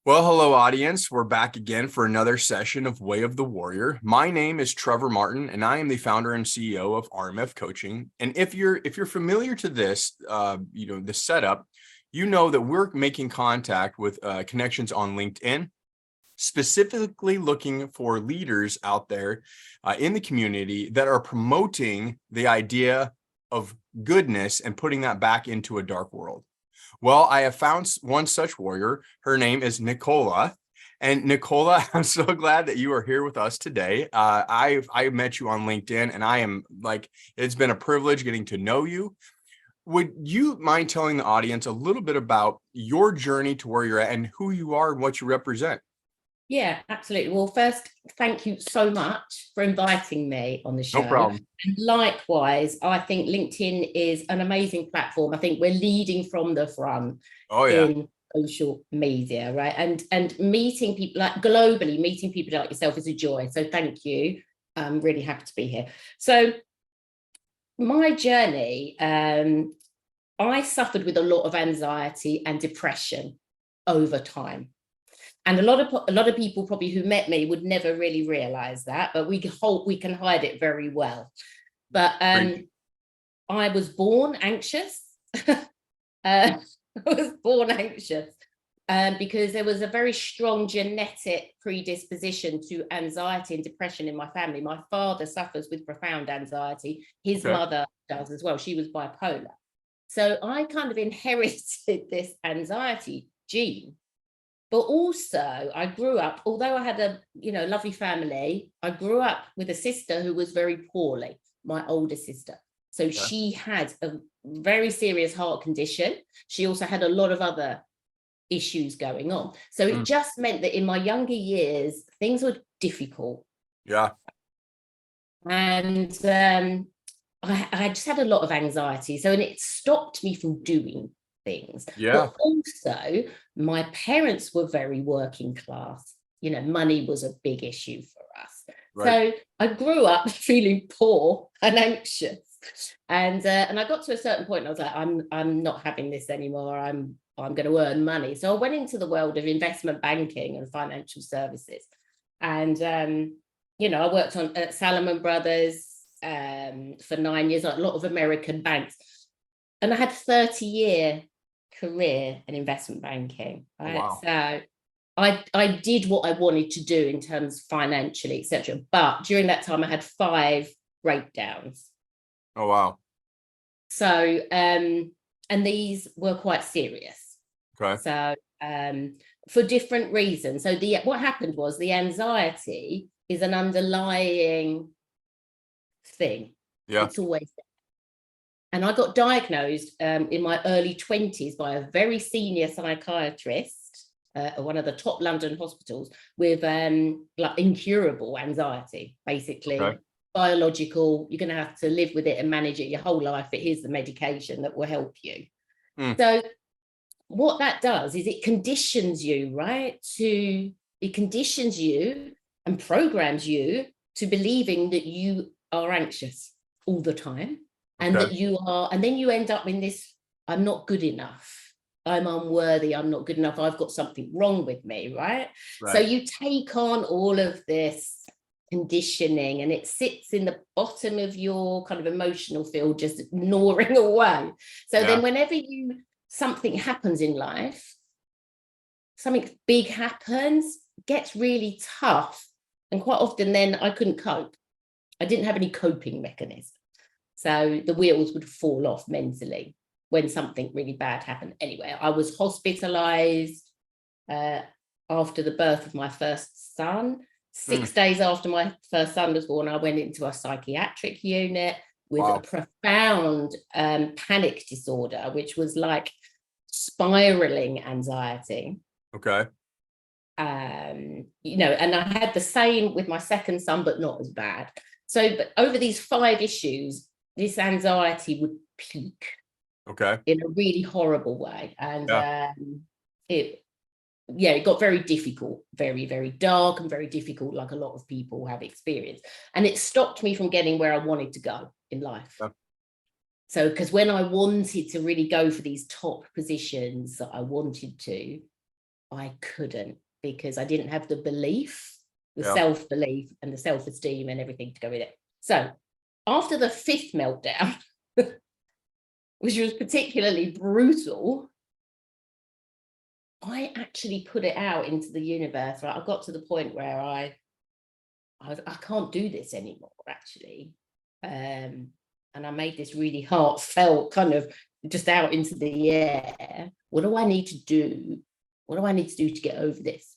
Well, hello, audience. We're back again for another session of Way of the Warrior. My name is Trevor Martin, and I am the founder and CEO of RMF Coaching. And if you're familiar to this, the setup, you know that we're making contact with connections on LinkedIn, specifically looking for leaders out there in the community that are promoting the idea of goodness and putting that back into a dark world. Well, I have found one such warrior. Her name is Nicola. And Nicola, I'm so glad that you are here with us today. I met you on LinkedIn, and I am it's been a privilege getting to know you. Would you mind telling the audience a little bit about your journey to where you're at and who you are and what you represent? Yeah, absolutely. Well, first, thank you so much for inviting me on the show. No problem. And likewise, I think LinkedIn is an amazing platform. I think we're leading from the front in social media, right? And meeting people globally, meeting people like yourself is a joy. So thank you. I'm really happy to be here. So my journey, I suffered with a lot of anxiety and depression over time. And a lot of people probably who met me would never really realize that, but we hope we can hide it very well. But I was born anxious. I was born anxious because there was a very strong genetic predisposition to anxiety and depression in my family. My father suffers with profound anxiety. His mother does as well. She was bipolar. So I kind of inherited this anxiety gene. But also I grew up, although I had a lovely family, I grew up with a sister who was very poorly, my older sister. So she had a very serious heart condition. She also had a lot of other issues going on. So it just meant that in my younger years, things were difficult. Yeah. And I just had a lot of anxiety. So, and it stopped me from doing things. Yeah. But also my parents were very working class. Money was a big issue for us. Right. So I grew up feeling poor and anxious. And I got to a certain point and I was like, I'm not having this anymore. I'm going to earn money. So I went into the world of investment banking and financial services. And I worked at Salomon Brothers for 9 years, like a lot of American banks. And I had 30-year career in investment banking, right? Wow. So I did what I wanted to do in terms financially, etc. But during that time I had 5 breakdowns. Oh wow. So and these were quite serious. Okay. So for different reasons. So what happened was the anxiety is an underlying thing. Yeah. It's always there. And I got diagnosed in my early 20s by a very senior psychiatrist at one of the top London hospitals with incurable anxiety, basically. Okay. Biological, you're going to have to live with it and manage it your whole life. Here's the medication that will help you. So what that does is it conditions you, right? It conditions you and programs you to believing that you are anxious all the time. And that you are, and then you end up in this, I'm not good enough. I'm unworthy. I'm not good enough. I've got something wrong with me, right? So you take on all of this conditioning and it sits in the bottom of your kind of emotional field, just gnawing away. So then whenever something happens in life, something big happens, gets really tough. And quite often then I couldn't cope. I didn't have any coping mechanism. So the wheels would fall off mentally when something really bad happened. Anyway, I was hospitalized after the birth of my first son. 6 days after my first son was born, I went into a psychiatric unit with a profound panic disorder, which was like spiraling anxiety. Okay. And I had the same with my second son, but not as bad. So, but over these 5 issues, this anxiety would peak. Okay. In a really horrible way. And it got very difficult, very, very dark and very difficult, like a lot of people have experienced. And it stopped me from getting where I wanted to go in life. Yeah. So, because when I wanted to really go for these top positions that I wanted to, I couldn't, because I didn't have the belief, the Yeah. self-belief and the self-esteem and everything to go with it. So after the 5th meltdown, which was particularly brutal, I actually put it out into the universe. Right? I got to the point where I can't do this anymore, actually. And I made this really heartfelt kind of just out into the air. What do I need to do? What do I need to do to get over this?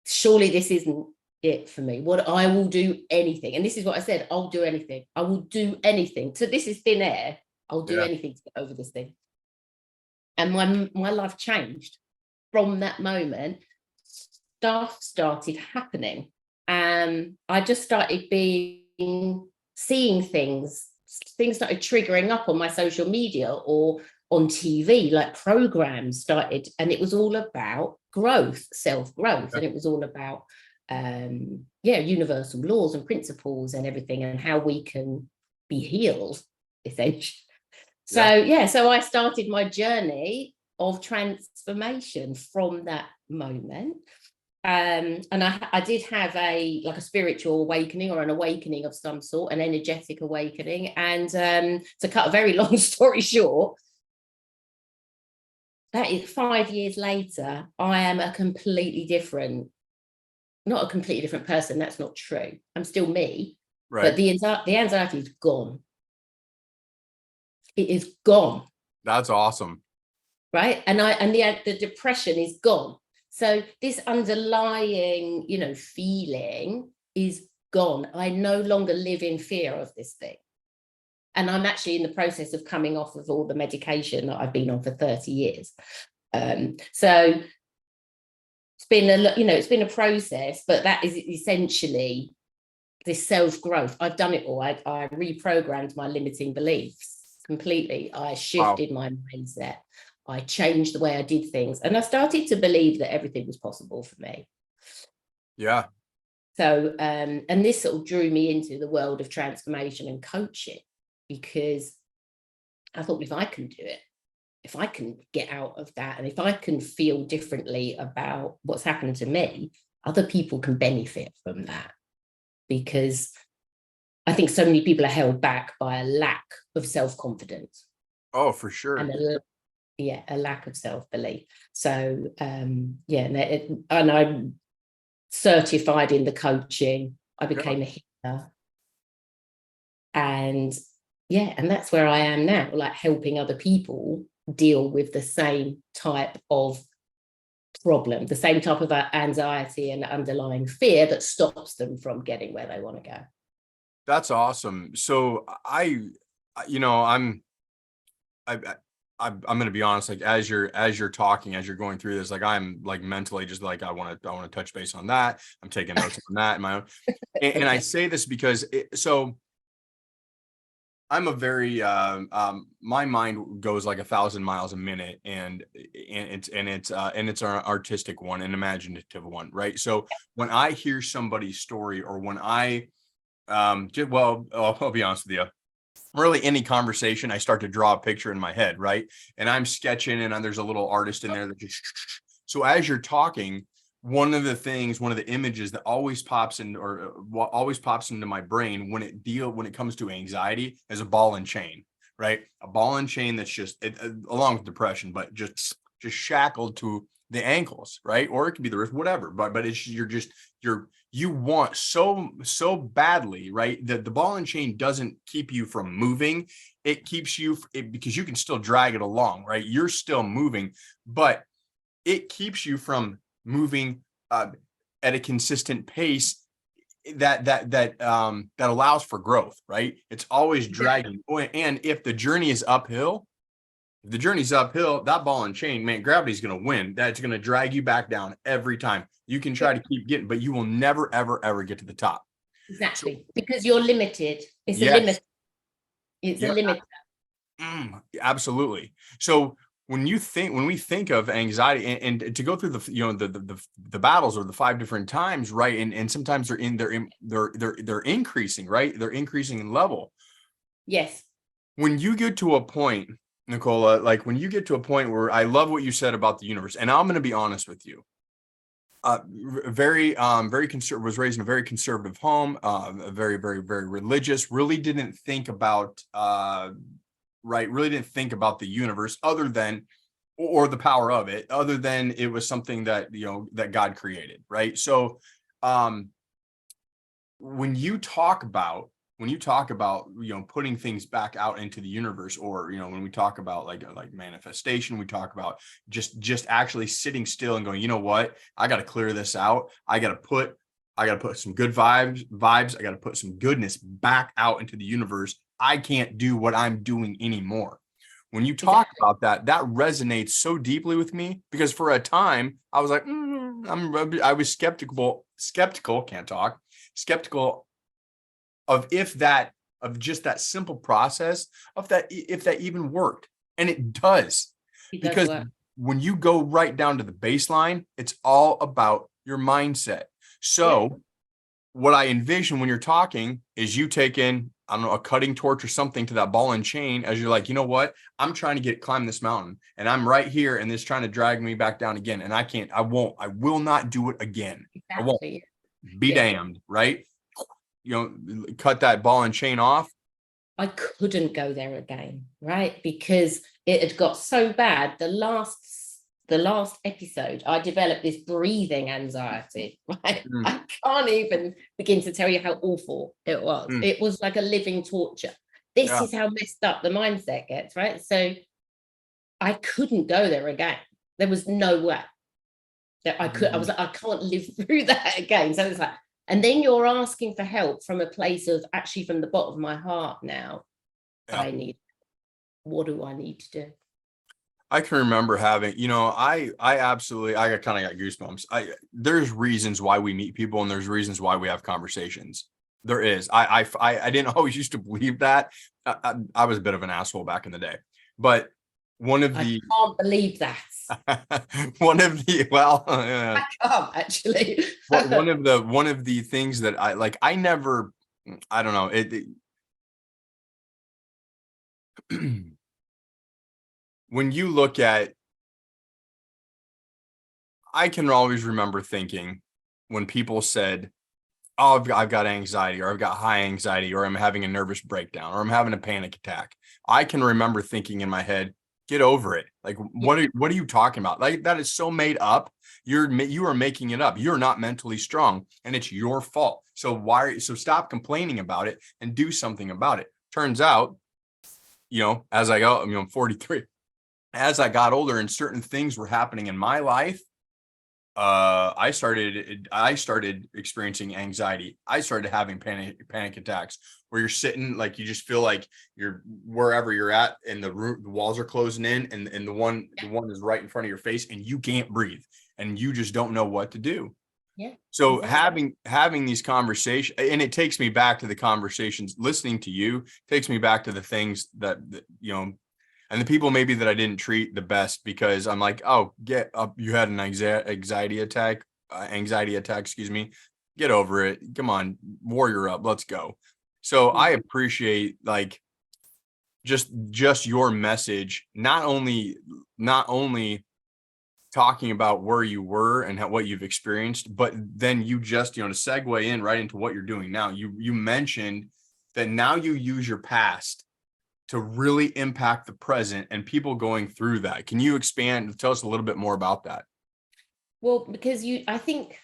Surely this isn't it for me. I will do anything. And this is what I said, I'll do anything. I will do anything. So this is thin air. I'll do anything to get over this thing. And my life changed from that moment. Stuff started happening. I just started seeing things started triggering up on my social media or on TV, like programs started, and it was all about growth, self-growth, and it was all about universal laws and principles and everything, and how we can be healed, essentially. So I started my journey of transformation from that moment. And I did have a spiritual awakening, or an awakening of some sort, an energetic awakening. And to cut a very long story short, that is 5 years later, I am not a completely different person. That's not true. I'm still me, right? But the anxiety is gone. It is gone. That's awesome. Right. And the depression is gone. So this underlying, feeling is gone. I no longer live in fear of this thing. And I'm actually in the process of coming off of all the medication that I've been on for 30 years. So it's been a process, but that is essentially this self-growth. I've done it all. I reprogrammed my limiting beliefs completely. I shifted my mindset. I changed the way I did things, and I started to believe that everything was possible for me. Yeah. So, and this sort of drew me into the world of transformation and coaching, because I thought, if I can do it, if I can get out of that, and if I can feel differently about what's happened to me, other people can benefit from that. Because I think so many people are held back by a lack of self-confidence. Oh, for sure. And a lack of self-belief. So and I'm certified in the coaching. I became a healer, and that's where I am now, like helping other people deal with the same type of problem, the same type of anxiety and underlying fear that stops them from getting where they want to go. That's awesome. So I'm going to be honest, like as you're talking, as you're going through this, like I'm like mentally just like, I want to touch base on that. I'm taking notes on that in my own. And I say this because I'm a very my mind goes like 1,000 miles a minute, and it's an artistic one, an imaginative one, right? So when I hear somebody's story, or when I'll be honest with you, really any conversation, I start to draw a picture in my head, right? And I'm sketching, and there's a little artist in there that just, so as you're talking, one of the images that always pops into my brain when it comes to anxiety is a ball and chain, right? A ball and chain that's just along with depression, but just shackled to the ankles, right? Or it could be the wrist, whatever. But it's you want so badly, right? That the ball and chain doesn't keep you from moving. It keeps you because you can still drag it along, right? You're still moving, but it keeps you from moving at a consistent pace that allows for growth, right? It's always dragging. And if the journey is uphill, that ball and chain, man, gravity's going to win. That's going to drag you back down every time. You can try to keep getting, but you will never, ever, ever get to the top. Exactly. Because you're limited. It's a limit. It's a limit. Absolutely. So when we think of anxiety, and to go through the battles, or the 5 different times, right? And sometimes they're increasing, right? They're increasing in level. Yes. When you get to a point Nicola, like when you get to a point where I love what you said about the universe, and I'm going to be honest with you. Very conservative, was raised in a very conservative home, very, very, very religious, really didn't think about, really didn't think about the universe other than, or the power of it, other than it was something that, that God created. Right. So, when you talk about, putting things back out into the universe, or when we talk about like manifestation, we talk about just actually sitting still and going, you know what, I got to clear this out. I got to put some good vibes. I got to put some goodness back out into the universe. I can't do what I'm doing anymore. When you talk about that resonates so deeply with me, because for a time I was like, I was skeptical, can't talk, skeptical of just that simple process of that, if that even worked. And it does, because when you go right down to the baseline, it's all about your mindset. So what I envision when you're talking is you take in, I don't know, a cutting torch or something to that ball and chain, as you're like, you know what, I'm trying to climb this mountain, and I'm right here, and it's trying to drag me back down again. And I will not do it again. I won't. Be damned. Right. Cut that ball and chain off. I couldn't go there again, right? Because it had got so bad. The last episode, I developed this breathing anxiety, right? I can't even begin to tell you how awful it was. It was like a living torture. This is how messed up the mindset gets, right? So I couldn't go there again. There was no way that I could. I was like, I can't live through that again. So it's like, and then you're asking for help from a place of actually from the bottom of my heart now. What do I need to do? I can remember having, I kind of got goosebumps. There's reasons why we meet people, and there's reasons why we have conversations. There is. I didn't always used to believe that. I was a bit of an asshole back in the day, but I can't believe that. I can't actually. one of the things that I don't know it when you look at, I can always remember thinking when people said, oh, I've got anxiety, or I've got high anxiety, or I'm having a nervous breakdown, or I'm having a panic attack. I can remember thinking in my head, get over it. Like, what are you talking about? Like, that is so made up. You are making it up. You're not mentally strong, and it's your fault. So stop complaining about it and do something about it. Turns out, as I go, I'm 43. As I got older and certain things were happening in my life, I started experiencing anxiety. I started having panic attacks where you're sitting, like, you just feel like you're wherever you're at, and the walls are closing in, and the one is right in front of your face, and you can't breathe, and you just don't know what to do. So having these conversations, and it takes me back to the conversations, listening to you takes me back to the things that and the people maybe that I didn't treat the best, because I'm like, oh, get up. You had an anxiety attack, excuse me. Get over it. Come on, warrior up. Let's go. So I appreciate just your message, not only talking about where you were and what you've experienced, but then you just, to segue in right into what you're doing now. You mentioned that now you use your past to really impact the present and people going through that. Can you expand, tell us a little bit more about that? Well, because I think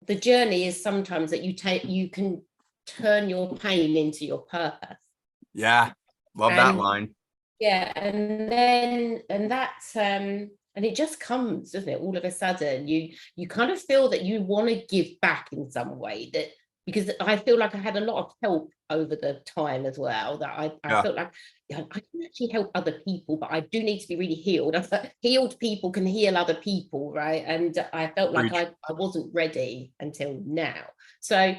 the journey is sometimes that you can turn your pain into your purpose. Yeah. Love that line. Yeah. And it just comes, doesn't it? All of a sudden you kind of feel that you want to give back in some way, that because I feel like I had a lot of help over the time as well, that I felt like I can actually help other people, but I do need to be really healed. I thought healed people can heal other people, right? And I felt like I wasn't ready until now. So,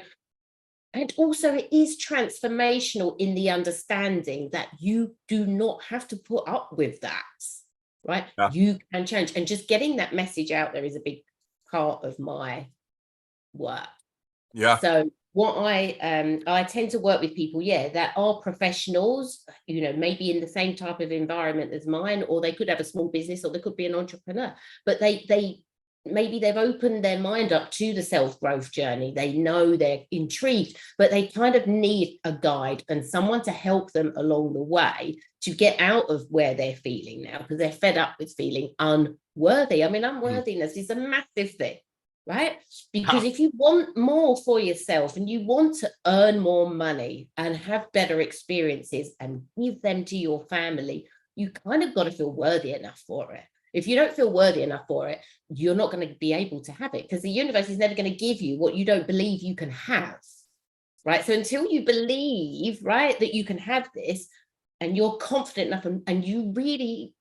and also it is transformational in the understanding that you do not have to put up with that, right? You can change, and just getting that message out there is a big part of my work. So what I tend to work with people, that are professionals, maybe in the same type of environment as mine, or they could have a small business, or they could be an entrepreneur, but they maybe they've opened their mind up to the self-growth journey. They know they're intrigued, but they kind of need a guide and someone to help them along the way to get out of where they're feeling now, because they're fed up with feeling unworthy. I mean, unworthiness is a massive thing, right? Because if you want more for yourself and you want to earn more money and have better experiences and give them to your family, you kind of got to feel worthy enough for it. If you don't feel worthy enough for it, you're not going to be able to have it, because the universe is never going to give you what you don't believe you can have, right? So until you believe, right, that you can have this, and you're confident enough, and you really,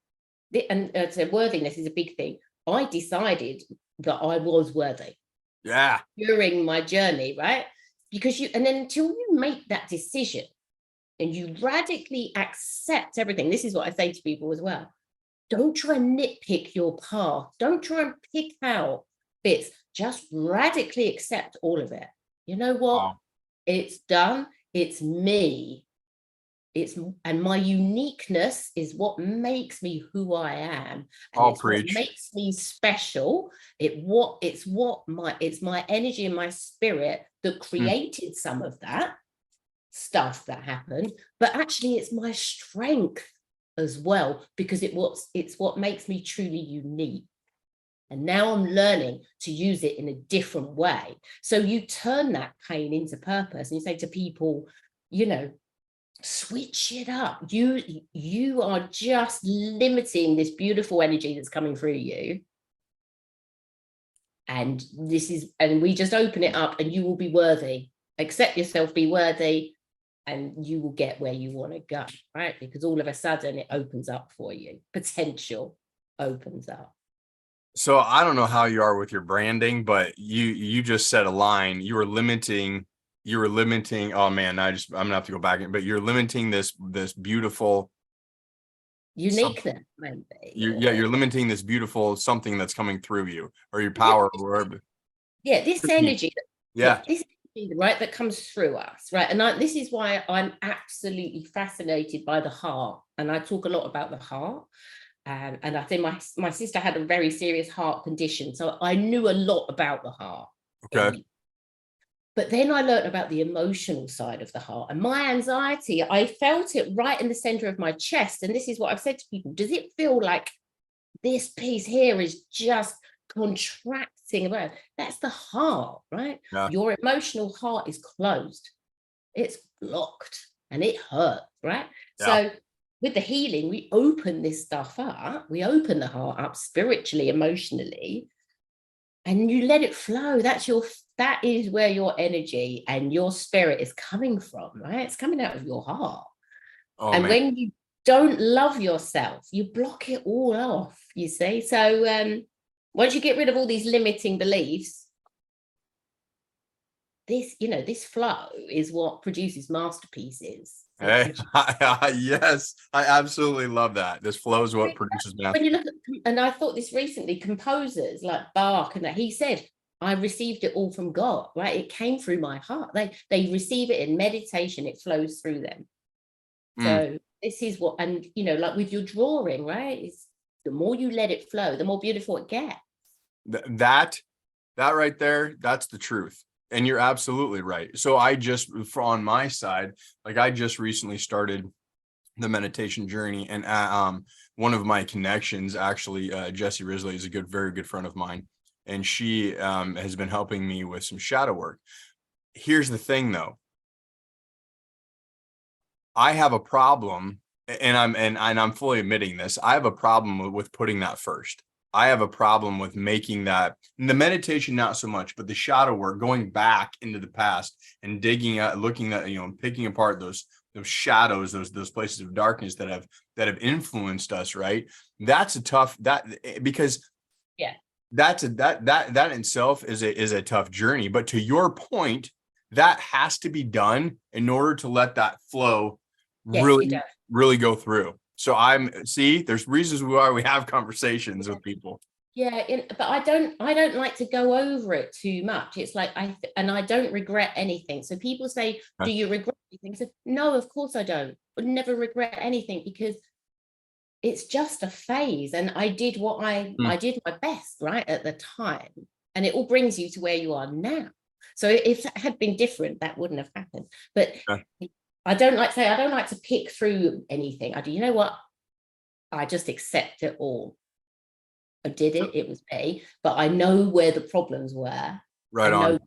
and so worthiness is a big thing. I decided that I was worthy. Yeah. During my journey, right? Because and then until you make that decision and you radically accept everything, this is what I say to people as well. Don't try and nitpick your path. Don't try and pick out bits. Just radically accept all of it. You know what? Wow. It's done. It's me. And my uniqueness is what makes me who I am. And it's what makes me special. It's my energy and my spirit that created some of that stuff that happened. But actually, it's my strength as well, because it's what makes me truly unique. And now I'm learning to use it in a different way. So you turn that pain into purpose, and you say to people, switch it up. You are just limiting this beautiful energy that's coming through you. And we just open it up, and you will be worthy. Accept yourself, be worthy, and you will get where you want to go, right? Because all of a sudden it opens up for you. Potential opens up. So I don't know how you are with your branding, but you just said a line. You were limiting. Oh man, I'm gonna have to go back. But you're limiting this beautiful uniqueness, maybe. You're limiting this beautiful something that's coming through you, or your power, this energy. This right, that comes through us, right? And this is why I'm absolutely fascinated by the heart, and I talk a lot about the heart. And I think my sister had a very serious heart condition, so I knew a lot about the heart. Okay. But then I learned about the emotional side of the heart, and my anxiety, I felt it right in the center of my chest. And this is what I've said to people: does it feel like this piece here is just contracting around? That's the heart, right? Yeah. Your emotional heart is closed, it's blocked, and it hurts, right? Yeah. So with the healing, we open this stuff up. We open the heart up spiritually, emotionally, and you let it flow. That is where your energy and your spirit is coming from, right? It's coming out of your heart. Oh, and man, when you don't love yourself, you block it all off, you see? So once you get rid of all these limiting beliefs, this flow is what produces masterpieces. Hey, yes, I absolutely love that. This flow is what produces masterpieces. When you look at, and I thought this recently, composers like Bach, and that he said, I received it all from God, right? It came through my heart. They receive it in meditation, it flows through them. So this is what, and like with your drawing, right? It's the more you let it flow, the more beautiful it gets. That right there, that's the truth. And you're absolutely right. So on my side, like I just recently started the meditation journey, and one of my connections, actually, Jessie Risley, is a very good friend of mine, and she has been helping me with some shadow work. Here's the thing, though. I have a problem, and I'm fully admitting this. I have a problem with putting that first. I have a problem with making that, the meditation, not so much, but the shadow work, going back into the past and digging at, looking at, picking apart those shadows, those places of darkness that have influenced us, right? That's a tough, because that in itself is a tough journey. But to your point, that has to be done in order to let that flow really go through. So there's reasons why we have conversations with people. but I don't like to go over it too much. It's like I don't regret anything. So people say, do you regret anything? I said, no, of course I don't. Would never regret anything, because it's just a phase, and I did I did my best right at the time, and it all brings you to where you are now. So if it had been different, that wouldn't have happened. But I don't like to pick through anything. I do, you know what? I just accept it all. I did it. It was me, but I know where the problems were. Right on.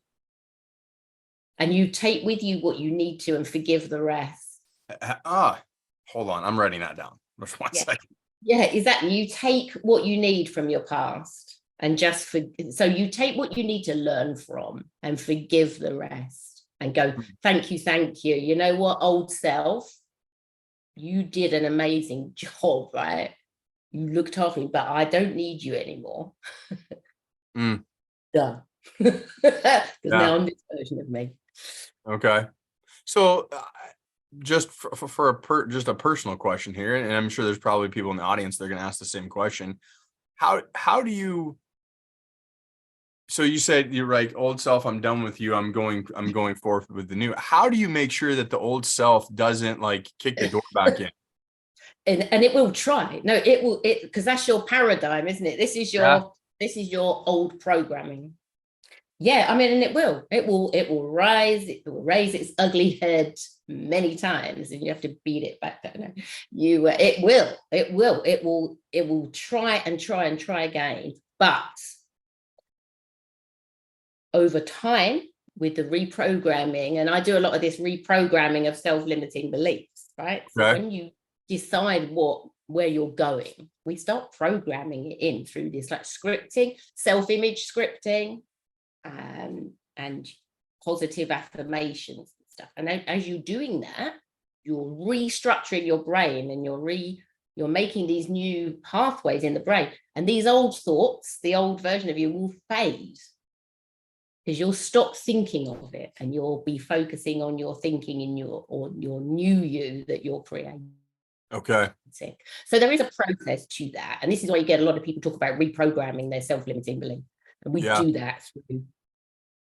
And you take with you what you need to and forgive the rest. Hold on. I'm writing that down. Just one second. Yeah, exactly. You take what you need from your past and so you take what you need to learn from and forgive the rest and go, thank you. You know what, old self, you did an amazing job, right? You looked after me, but I don't need you anymore. Done. Because now I'm this version of me. Okay. So just for a personal question here, and I'm sure there's probably people in the audience that are going to ask the same question. How do you, so you said, you're like, old self, I'm done with you. I'm going forth with the new. How do you make sure that the old self doesn't like kick the door back in? And it will try. No, it will, because that's your paradigm, isn't it? This is your old programming. Yeah, I mean, and it will raise its ugly head many times, and you have to beat it back down. It will try again, but over time, with the reprogramming, and I do a lot of this reprogramming of self-limiting beliefs, right? So when you decide where you're going, we start programming it in through this like scripting, self-image scripting, and positive affirmations and stuff. And as you're doing that, you're restructuring your brain, and you're making these new pathways in the brain, and these old thoughts, the old version of you, will fade, because you'll stop thinking of it, and you'll be focusing on your thinking in your new you that you're creating. Okay. So there is a process to that, and this is why you get a lot of people talk about reprogramming their self-limiting belief, and we do that through,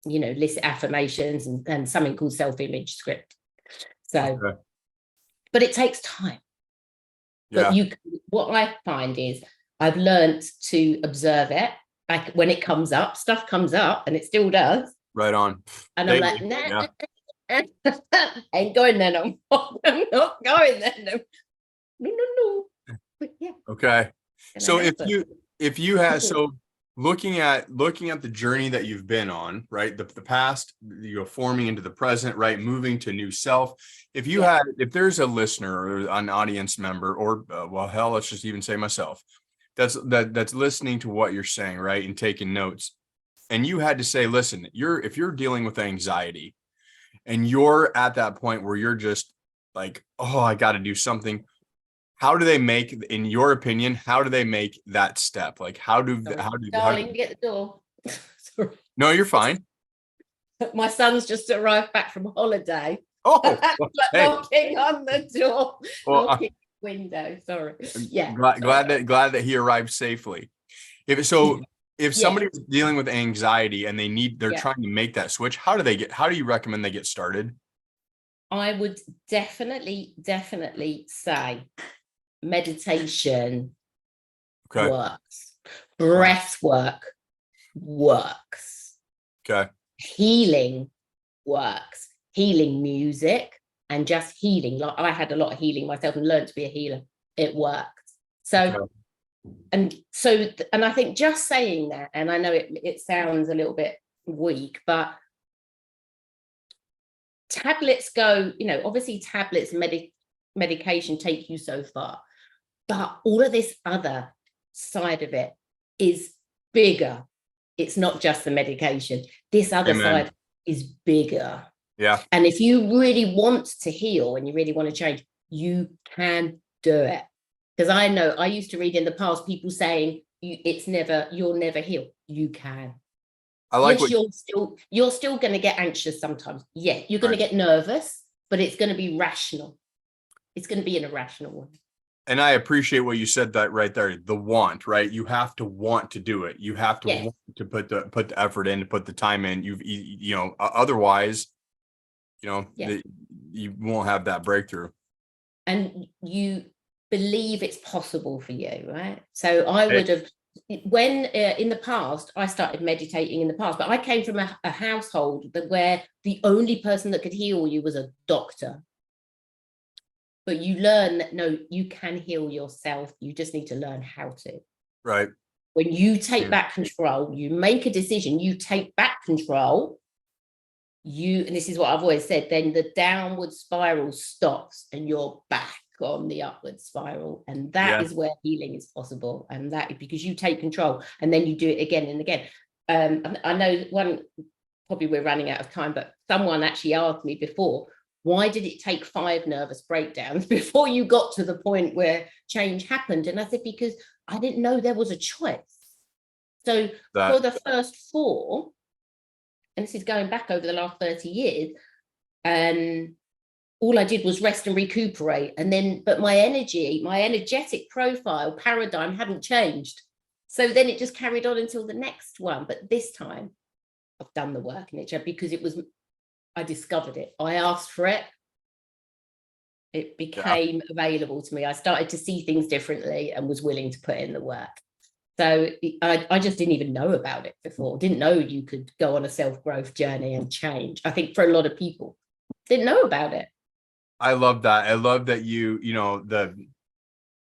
list affirmations and something called self-image script. So, but it takes time. But what I find is I've learned to observe it. Like when it comes up, stuff comes up, and it still does. Right on. And I'm like, nah, ain't going there no more. I'm not going there no. But yeah. Okay. So if you had, so looking at the journey that you've been on, right? The past, you're forming into the present, right? Moving to new self. If there's a listener or an audience member, or well, hell, let's just even say myself, that's listening to what you're saying, right? And taking notes. And you had to say, listen, if you're dealing with anxiety and you're at that point where you're just like, oh, I got to do something. How do they make, in your opinion, how do they make that step? Like, darling, get the door. Sorry. No, you're fine. My son's just arrived back from holiday. Oh, knocking on the door, knocking window. Sorry. Yeah. Glad that he arrived safely. If somebody's dealing with anxiety and they're trying to make that switch, how do you recommend they get started? I would definitely say meditation works. Breath work works. Okay. Healing works. Healing music and just healing. Like I had a lot of healing myself and learned to be a healer. It worked. So, and I think just saying that, and I know it sounds a little bit weak, but tablets go, obviously tablets, medication take you so far, but all of this other side of it is bigger. It's not just the medication. This other side is bigger. Yeah. And if you really want to heal and you really want to change, you can do it. Because I know I used to read in the past people saying you'll never heal. You can. I like you're still going to get anxious sometimes. Yeah, you're going to get nervous, but it's going to be rational. It's going to be in a rational way. And I appreciate what you said that right there. The want, right? You have to want to do it. You have to want to put the effort in, to put the time in. Otherwise, you won't have that breakthrough. And you believe it's possible for you, right? So I would have, when in the past, I started meditating in the past, but I came from a household where the only person that could heal you was a doctor. But you learn that, no, you can heal yourself. You just need to learn how to. Right. When you take back control, you make a decision, you take back control, and this is what I've always said, then the downward spiral stops and you're back on the upward spiral. And that is where healing is possible. And that is because you take control and then you do it again and again. I know probably we're running out of time, but someone actually asked me before, why did it take 5 nervous breakdowns before you got to the point where change happened? And I said, because I didn't know there was a choice. So for the first 4, and this is going back over the last 30 years, all I did was rest and recuperate. And then, but my energetic profile paradigm hadn't changed. So then it just carried on until the next one. But this time I've done the work in it because I discovered it. I asked for it. It became available to me. I started to see things differently and was willing to put in the work. So I just didn't even know about it before. Didn't know you could go on a self-growth journey and change. I think for a lot of people, didn't know about it. I love that. I love that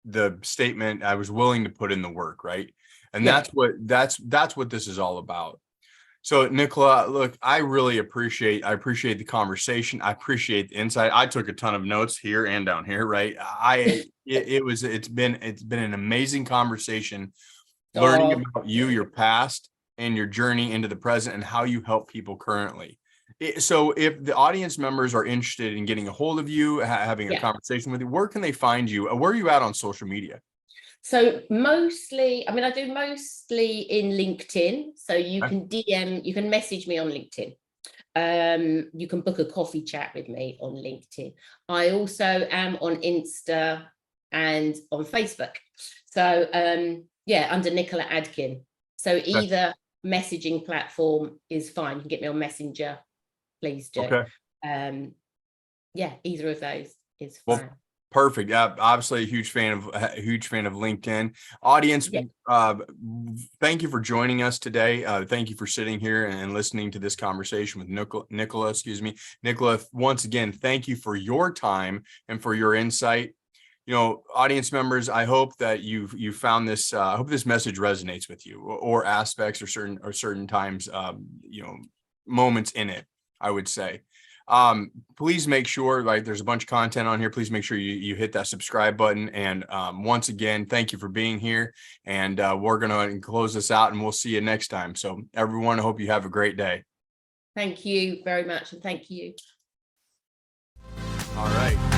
the statement, I was willing to put in the work, right? And that's what this is all about. So Nicola, look, I really appreciate the conversation. I appreciate the insight. I took a ton of notes here and down here, right? It's been an amazing conversation, learning about you, your past, and your journey into the present, and how you help people currently. So if the audience members are interested in getting a hold of you, having a conversation with you, where can they find you? Where are you at on social media? So mostly, I do mostly in LinkedIn. So you can DM, you can message me on LinkedIn. You can book a coffee chat with me on LinkedIn. I also am on Insta and on Facebook. So under Nicola Adkin. So either messaging platform is fine. You can get me on Messenger, please do. Okay. Either of those is fine. Perfect. Yeah, obviously a huge fan of LinkedIn. Audience, thank you for joining us today. Thank you for sitting here and listening to this conversation with Nicola. Nicola, once again, thank you for your time and for your insight. Audience members, I hope that you found this. I hope this message resonates with you, or aspects, or certain times, moments in it, I would say. Please make sure, there's a bunch of content on here. Please make sure you hit that subscribe button. And once again, thank you for being here. And we're going to close this out, and we'll see you next time. So everyone, I hope you have a great day. Thank you very much. And thank you. All right.